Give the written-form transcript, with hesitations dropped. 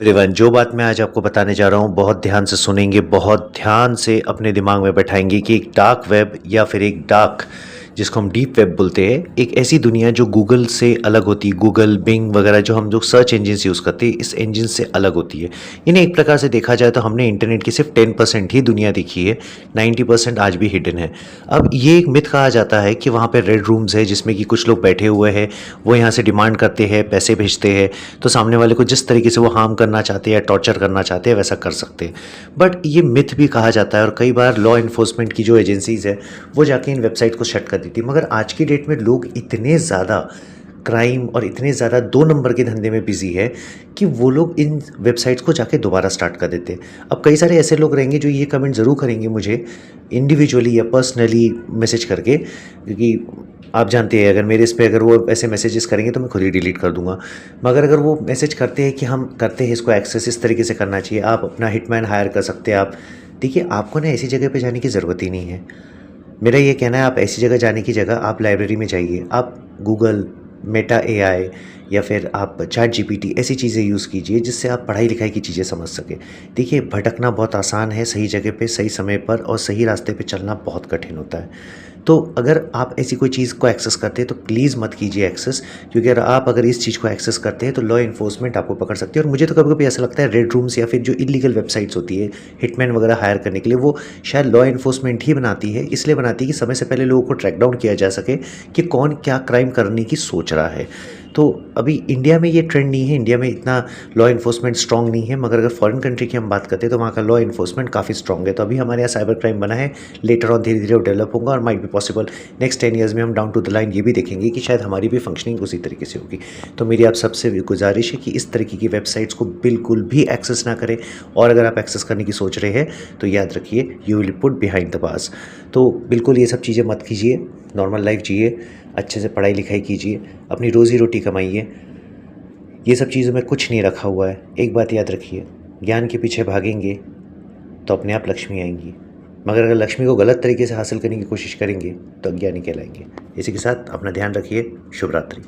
Everyone, जो बात मैं आज आपको बताने जा रहा हूँ बहुत ध्यान से सुनेंगे, बहुत ध्यान से अपने दिमाग में बैठाएंगे कि एक डार्क वेब या फिर एक डार्क जिसको हम डीप वेब बोलते हैं, एक ऐसी दुनिया जो गूगल से अलग होती है। गूगल, बिंग वगैरह जो हम जो सर्च इंजन यूज़ करते हैं, इस इंजन से अलग होती है। इन्हें एक प्रकार से देखा जाए तो हमने इंटरनेट की सिर्फ 10% ही दुनिया देखी है, 90% आज भी हिडन है। अब ये एक मिथ कहा जाता है कि वहाँ पे रेड रूम्स है जिसमें कि कुछ लोग बैठे हुए हैं, वो यहाँ से डिमांड करते हैं, पैसे भेजते हैं, तो सामने वाले को जिस तरीके से वो हार्म करना चाहते हैं या टॉर्चर करना चाहते हैं वैसा कर सकते हैं। बट ये मिथ भी कहा जाता है और कई बार लॉ इन्फोर्समेंट की जो एजेंसीज़ है वो जाके इन वेबसाइट को शट कर देती है। मगर आज की डेट में लोग इतने ज़्यादा क्राइम और इतने ज़्यादा 2 नंबर के धंधे में बिजी है कि वो लोग इन वेबसाइट्स को जाके दोबारा स्टार्ट कर देते हैं। अब कई सारे ऐसे लोग रहेंगे जो ये कमेंट ज़रूर करेंगे मुझे इंडिविजुअली या पर्सनली मैसेज करके, क्योंकि आप जानते हैं अगर मेरे इस पे अगर वो ऐसे मैसेजेस करेंगे तो मैं खुद ही डिलीट कर दूंगा। मगर अगर वो मैसेज करते हैं कि हम करते हैं इसको एक्सेस इस तरीके से करना चाहिए, आप अपना हिटमैन हायर कर सकते हैं, आप देखिए आपको ना ऐसी जगह पे जाने की ज़रूरत ही नहीं है। मेरा ये कहना है आप ऐसी जगह जाने की जगह आप लाइब्रेरी में जाइए, आप गूगल, मेटा एआई या फिर आप चैट जीपीटी ऐसी चीज़ें यूज़ कीजिए जिससे आप पढ़ाई लिखाई की चीज़ें समझ सकें। देखिए भटकना बहुत आसान है, सही जगह पे सही समय पर और सही रास्ते पे चलना बहुत कठिन होता है। तो अगर आप ऐसी कोई चीज़ को एक्सेस करते हैं तो प्लीज़ मत कीजिए एक्सेस, क्योंकि अगर इस चीज़ को एक्सेस करते हैं तो लॉ इन्फोर्समेंट आपको पकड़ सकती है। और मुझे तो कभी कभी ऐसा लगता है रेड रूम्स या फिर जो इलीगल वेबसाइट्स होती है हिटमैन वगैरह हायर करने के लिए, वो शायद लॉ इन्फोर्समेंट ही बनाती है, इसलिए बनाती है कि समय से पहले लोगों को ट्रैक डाउन किया जा सके कि कौन क्या क्राइम करने की सोच रहा है। तो अभी इंडिया में ये ट्रेंड नहीं है, इंडिया में इतना लॉ इन्फोर्समेंट स्ट्रॉन्ग नहीं है। मगर अगर फॉरेन कंट्री की हम बात करते हैं तो वहाँ का लॉ इन्फोर्समेंट काफ़ी स्ट्रॉन्ग है। तो अभी हमारे यहाँ साइबर क्राइम बना है, लेटर ऑन धीरे धीरे वो डेवलप होगा और माइट भी पॉसिबल नेक्स्ट 10 ईयर्स में हम डाउन टू द लाइन ये भी देखेंगे कि शायद हमारी भी फंक्शनिंग उसी तरीके से होगी। तो मेरी आप सबसे गुजारिश है कि इस तरीके की वेबसाइट्स को बिल्कुल भी एक्सेस ना करें, और अगर आप एक्सेस करने की सोच रहे हैं तो याद रखिए you will put behind the bars. तो बिल्कुल ये सब चीज़ें मत कीजिए, नॉर्मल लाइफ जिए, अच्छे से पढ़ाई लिखाई कीजिए, अपनी रोज़ी रोटी कमाइए। ये सब चीज़ों में कुछ नहीं रखा हुआ है। एक बात याद रखिए, ज्ञान के पीछे भागेंगे तो अपने आप लक्ष्मी आएंगी, मगर अगर लक्ष्मी को गलत तरीके से हासिल करने की कोशिश करेंगे तो अज्ञानी कहलाएंगे। इसी के साथ अपना ध्यान रखिए। शुभ रात्रि।